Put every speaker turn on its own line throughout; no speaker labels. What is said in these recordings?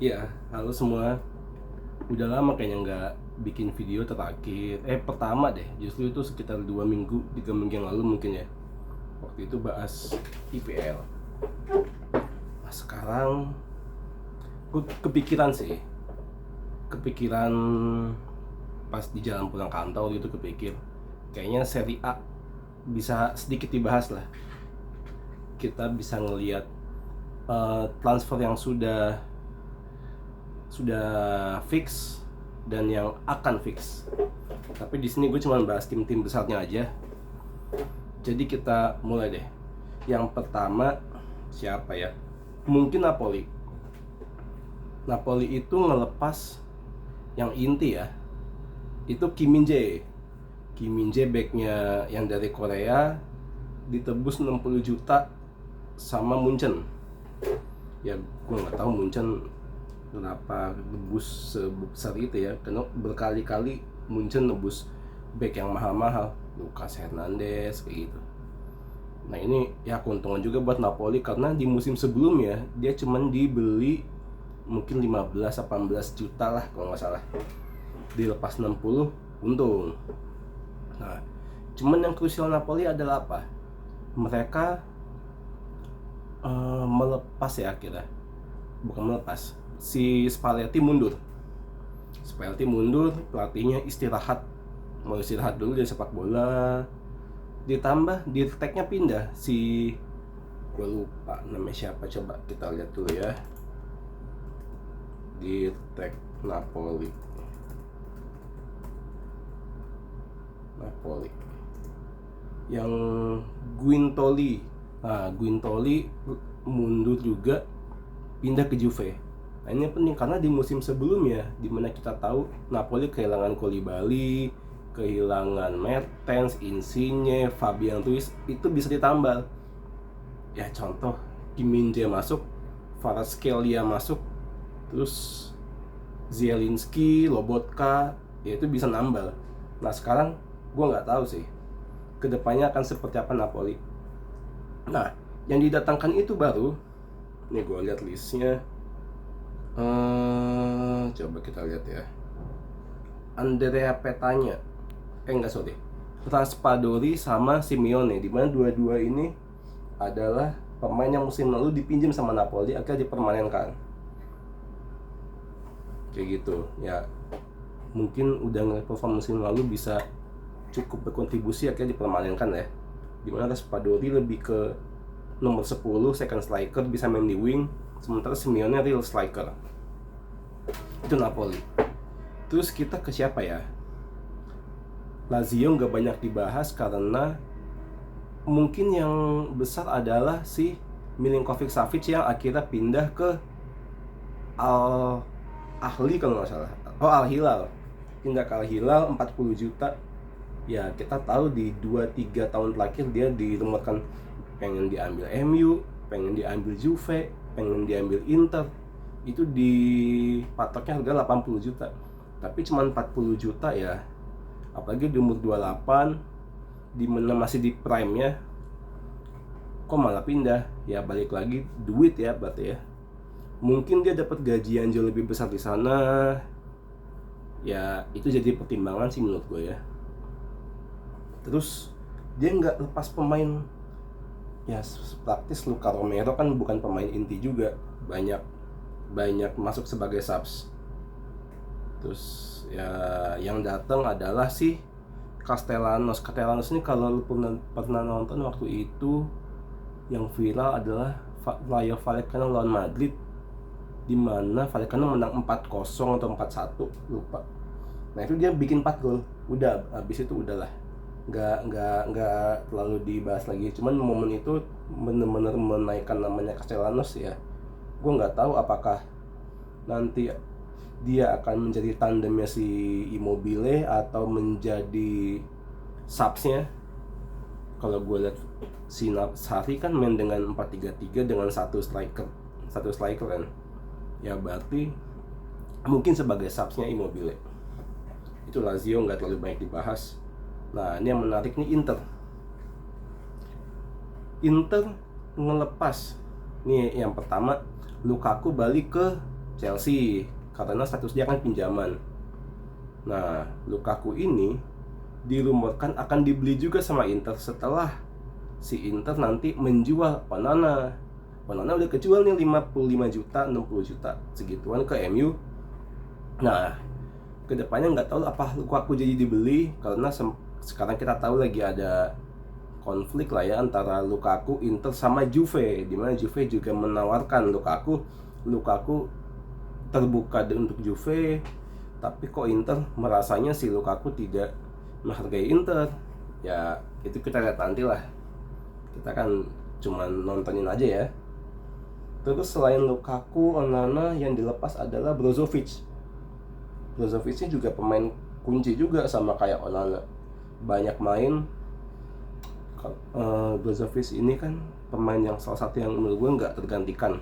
Iya, halo semua. Udah lama kayaknya nggak bikin video terakhir. Pertama deh, justru itu sekitar 2 minggu, 3 minggu yang lalu mungkin ya. Waktu itu bahas IPL. Nah sekarang gue kepikiran sih, kepikiran pas di jalan pulang kantor itu kepikir, kayaknya seri A bisa sedikit dibahas lah. Kita bisa ngelihat transfer yang sudah fix dan yang akan fix. Tapi di sini gue cuma bahas tim-tim besarnya aja. Jadi kita mulai deh. Yang pertama siapa ya? Mungkin Napoli. Napoli itu ngelepas yang inti ya. Itu Kim Min Jae. Kim Min Jae backnya yang dari Korea ditebus 60 juta sama Munchen. Ya gue nggak tahu Munchen kenapa nebus sebesar itu ya, karena berkali-kali Munchen nebus back yang mahal-mahal, Lucas Hernandez kayak gitu. Nah ini ya keuntungan juga buat Napoli karena di musim sebelumnya dia cuman dibeli mungkin 15-18 juta lah kalau nggak salah, dilepas 60 untung. Nah cuman yang krusial Napoli adalah apa, mereka melepas ya akhirnya, bukan melepas, si Spalletti mundur. Pelatihnya istirahat, mau istirahat dulu dari sepak bola. Ditambah di tagnya pindah si, gue lupa namanya siapa, coba kita lihat dulu ya. Di tag Napoli yang Guintoli. Nah Guintoli mundur juga, pindah ke Juve. Nah ini penting karena di musim sebelumnya, dimana kita tahu Napoli kehilangan Koulibaly, kehilangan Mertens, Insigne, Fabian Ruiz, itu bisa ditambal. Ya contoh, Kim Min Jae masuk, Kvaratskhelia masuk, terus Zielinski, Lobotka, ya itu bisa nambal. Nah sekarang gue nggak tahu sih kedepannya akan seperti apa Napoli. Nah yang didatangkan itu baru, nih gue lihat listnya. Coba kita lihat ya. Andrea Petagna, enggak sorry, Raspadori sama Simeone, dimana dua-dua ini adalah pemain yang musim lalu dipinjam sama Napoli akhirnya dipermanenkan. Kayak gitu ya, mungkin udah ngeliat perform musim lalu bisa cukup berkontribusi akhirnya dipermanenkan ya. Dimana Raspadori lebih ke nomor 10 second striker, bisa main di wing, sementara Simeone real striker. Itu Napoli. Terus kita ke siapa ya? Lazio nggak banyak dibahas karena mungkin yang besar adalah si Milinkovic Savic yang akhirnya pindah ke Al Ahli kalau nggak salah. Al Hilal. Pindah ke Al Hilal 40 juta. Ya kita tahu di 2-3 tahun terakhir dia dirumorkan pengen diambil MU, pengen diambil Juve, pengen diambil Inter. Itu di patoknya harga 80 juta. Tapi cuma 40 juta ya, apalagi di umur 28, di mana masih di prime nya, kok malah pindah. Ya balik lagi duit ya berarti ya, mungkin dia dapat gaji yang jauh lebih besar di sana. Ya itu jadi pertimbangan sih menurut gue ya. Terus dia nggak lepas pemain ya, praktis Luka Romero kan bukan pemain inti juga, banyak masuk sebagai subs. Terus ya yang datang adalah si Castellanos ini, kalau lu pernah nonton waktu itu, yang viral adalah Rayo Vallecano lawan Madrid, dimana Vallecano menang 4-0 atau 4-1 lupa. Nah itu dia bikin 4 gol, udah habis itu udahlah, nggak terlalu dibahas lagi. Cuman momen itu bener-bener menaikkan namanya Castellanos ya. Gue nggak tahu apakah nanti dia akan menjadi tandemnya si Immobile atau menjadi subsnya. Kalau gue lihat si Sari kan main dengan 4-3-3 dengan satu striker kan. Ya berarti mungkin sebagai subsnya Immobile. Itu Lazio nggak terlalu banyak dibahas. Nah ini yang menarik nih, Inter ngelepas nih yang pertama, Lukaku balik ke Chelsea karena status dia kan pinjaman. Nah, Lukaku ini dirumorkan akan dibeli juga sama Inter setelah si Inter nanti menjual Onana. Onana udah kejual nih 55 juta, 60 juta segituan ke MU. Nah, kedepannya nggak tahu apa Lukaku jadi dibeli karena sekarang kita tahu lagi ada konflik lah ya antara Lukaku, Inter sama Juve, dimana Juve juga menawarkan Lukaku terbuka untuk Juve, tapi kok Inter merasanya si Lukaku tidak menghargai Inter. Ya itu kita lihat nanti lah, kita kan cuman nontonin aja ya. Terus selain Lukaku, Onana yang dilepas adalah Brozovic. Brozovic ini juga pemain kunci juga sama kayak Onana, banyak main. Brozovic ini kan pemain yang salah satu yang menurut gue nggak tergantikan.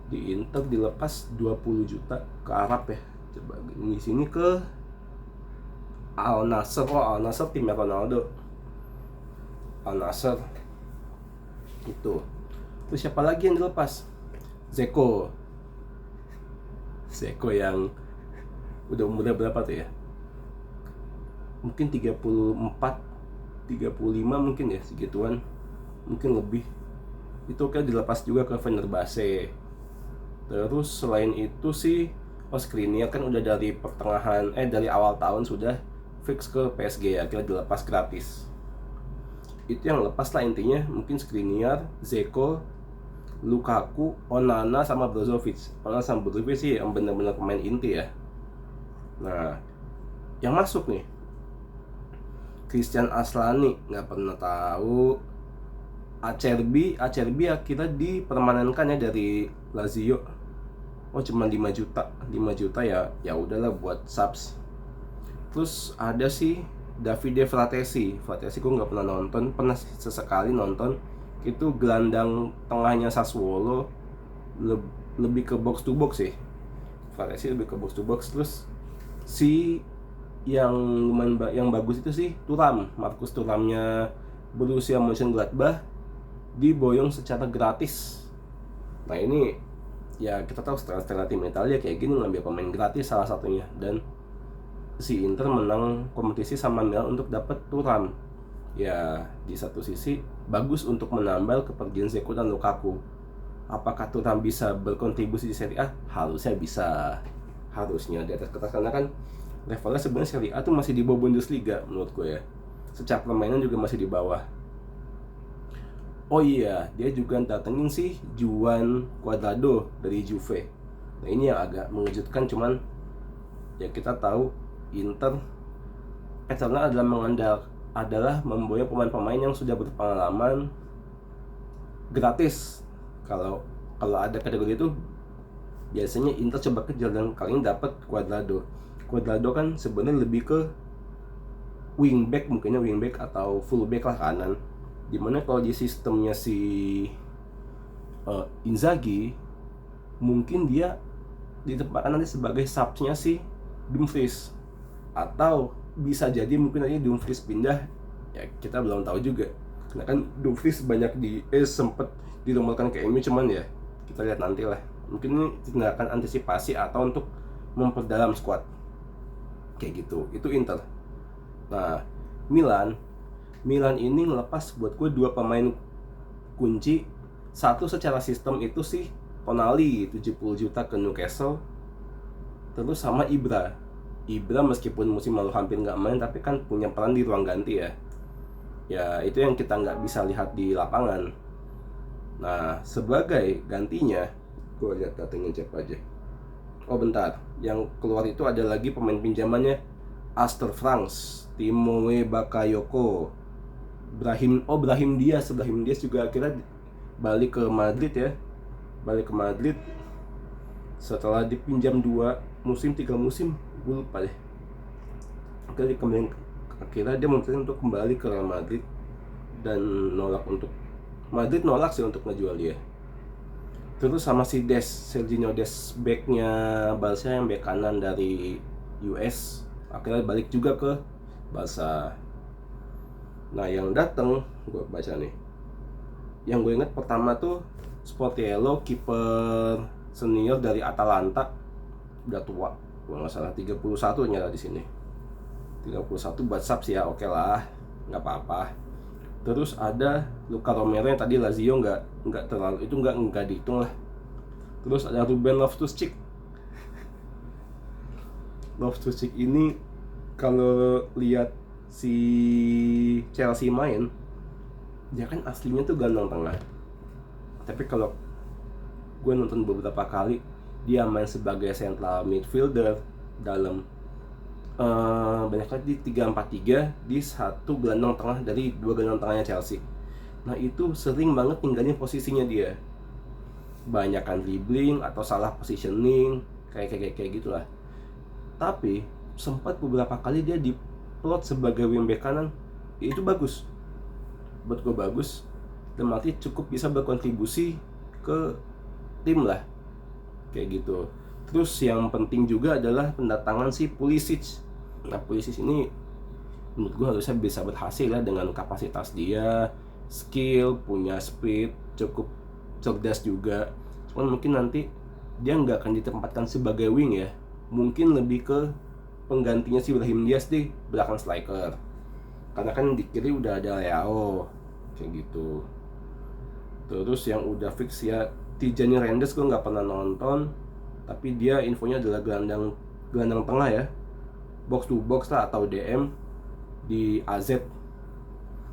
Di Inter dilepas 20 juta ke Arab ya. Coba di sini ke Al Nassr. Al Nassr timnya Ronaldo. Al Nassr itu. Terus siapa lagi yang dilepas? Zeko yang udah umurnya berapa tuh ya? Mungkin 34 35 mungkin ya, segituan, mungkin lebih. Itu kan dilepas juga ke Fenerbahce. Terus selain itu sih Skriniar kan udah dari dari awal tahun sudah fix ke PSG ya, kira dilepas gratis. Itu yang lepas lah intinya, mungkin Skriniar, Zeko, Lukaku, Onana sama Brozovic. Onana sama Brozovic sih yang benar-benar pemain inti ya. Nah, yang masuk nih Christian Aslani, nggak pernah tahu. Acerbi akhirnya dipermanenkan ya dari Lazio. Oh cuma 5 juta ya udahlah buat subs. Terus ada sih Davide Fratesi gue nggak pernah nonton, pernah sesekali nonton. Itu gelandang tengahnya Sassuolo, lebih ke box to box sih. Fratesi lebih ke box to box. Terus si yang lumayan yang bagus itu sih Marcus Thuramnya Borussia Mönchengladbach diboyong secara gratis. Nah ini ya kita tahu setelah tim Italia kayak gini ngambil pemain gratis salah satunya, dan si Inter menang kompetisi sama Milan untuk dapat Thuram. Ya di satu sisi bagus untuk menambal kepergian Zeko dan Lukaku. Apakah Thuram bisa berkontribusi di Serie A? Harusnya bisa, harusnya di atas kertas, karena kan levelnya sebenarnya Serie A tuh masih di bawah Bundesliga menurut gue ya. Secara permainan juga masih di bawah. Oh iya, dia juga datengin sih Juan Cuadrado dari Juve. Nah ini yang agak mengejutkan, cuman ya kita tahu Inter patternnya adalah memboyong pemain-pemain yang sudah berpengalaman gratis. Kalau ada kategori itu biasanya Inter coba kejar, dan kali ini dapat Cuadrado kan sebenarnya lebih ke wingback, mungkinnya wingback atau fullback lah kanan. Dimana kalau di sistemnya si Inzaghi, mungkin dia ditempatkan nanti sebagai subsnya si Dumfries, atau bisa jadi mungkin nanti Dumfries pindah, ya kita belum tahu juga. Karena kan Dumfries banyak sempat dirumorkan ke MU, cuman ya kita lihat nanti lah. Mungkin ini tindakan antisipasi atau untuk memperdalam squad kayak gitu. Itu Inter. Nah, Milan ini ngelepas buat gue 2 pemain kunci. Satu secara sistem itu sih Tonali 70 juta ke Newcastle. Terus sama Ibra meskipun musim lalu hampir nggak main, tapi kan punya peran di ruang ganti ya. Ya itu yang kita nggak bisa lihat di lapangan. Nah sebagai gantinya, gue lihat datengin siapa aja. Oh bentar, yang keluar itu ada lagi pemain pinjamannya Aster France, Timoe Bakayoko, Brahim Diaz juga akhirnya balik ke Madrid ya. Setelah dipinjam 2 musim, 3 musim, gue lupa deh. Akhirnya dia memutuskan untuk kembali ke Real Madrid, dan Madrid nolak sih untuk ngejual dia. Terus sama si Serginho Dest, backnya Barca yang back kanan dari US, akhirnya balik juga ke Barca. Nah yang datang, gue baca nih, yang gue inget pertama tuh Sportiello, kiper senior dari Atalanta, udah tua, kalau nggak salah 31 nyala di sini. 31 buat sub sih ya, oke lah, nggak apa-apa. Terus ada Luka Romero yang tadi Lazio nggak terlalu, itu nggak dihitung lah. Terus ada Ruben Loftus-Cheek. Loftus-Cheek ini kalau lihat si Chelsea main, dia kan aslinya tuh gelandang tengah. Tapi kalau gue nonton beberapa kali, dia main sebagai central midfielder dalam banyak kali di 3-4-3 di satu gelandang tengah dari dua gelandang tengahnya Chelsea. Nah itu sering banget tinggalin posisinya dia, banyakan dribbling atau salah positioning kayak gitulah. Tapi sempat beberapa kali dia diplot sebagai wingback kanan, itu bagus, buat gue bagus, dan berarti cukup bisa berkontribusi ke tim lah, kayak gitu. Terus yang penting juga adalah pendatangan si Pulisic. Nah Pulisic ini menurut gue harusnya bisa berhasil ya, dengan kapasitas dia, skill, punya speed, cukup cerdas juga. Cuman mungkin nanti dia nggak akan ditempatkan sebagai wing ya, mungkin lebih ke penggantinya si Brahim Diaz di belakang striker, karena kan di kiri udah ada Leao, kayak gitu. Terus yang udah fix ya Tijani Reinders, gue nggak pernah nonton, tapi dia infonya adalah gelandang tengah ya, box to box lah atau DM di AZ.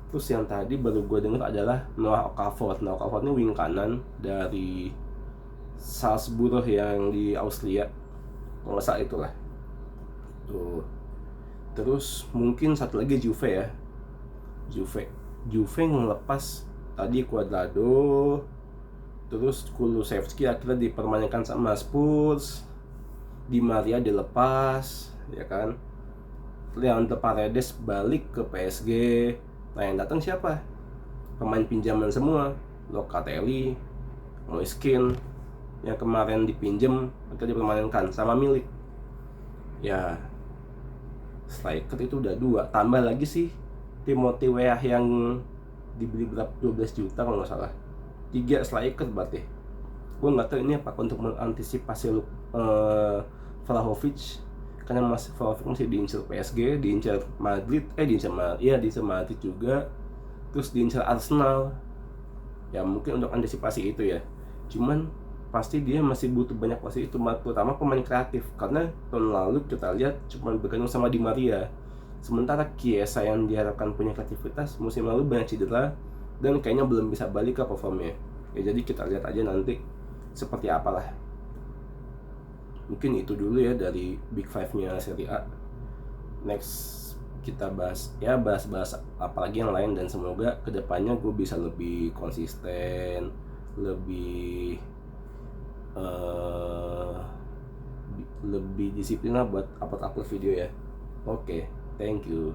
Terus yang tadi baru gue dengar adalah Noah Okafor. Noah Okafor ini wing kanan dari Salzburg yang di Austria, kalau nggak salah itulah tuh. Terus mungkin satu lagi Juve ya, Juve ngelepas tadi Cuadrado, terus Kulusevski akhirnya dipermainkan sama Spurs, Di Maria dilepas ya kan, Leandro Paredes balik ke PSG. Nah yang datang siapa? Pemain pinjaman semua, Locatelli, Moiskin yang kemarin dipinjam atau dipermainkan sama Milik. Ya striker itu udah 2, tambah lagi sih Timothy Weah yang dibeli berapa, 12 juta kalau nggak salah. 3 striker berarti. Gue nggak tahu ini apa untuk mengantisipasi Vlahovic, karena Vlahovic masih diincar PSG, diincar Madrid, diincar Madrid juga, terus diincar Arsenal. Ya mungkin untuk antisipasi itu ya. Cuman pasti dia masih butuh banyak posisi itu, terutama pemain kreatif, karena tahun lalu kita lihat cuma bergantung sama Di Maria. Sementara Chiesa yang diharapkan punya kreativitas musim lalu banyak cedera dan kayaknya belum bisa balik ke performnya. Ya jadi kita lihat aja nanti seperti apalah. Mungkin itu dulu ya dari Big Five-nya Serie A. Next kita bahas apalagi yang lain, dan semoga kedepannya gue bisa lebih konsisten, lebih disiplin lah buat upload video ya. Oke, thank you.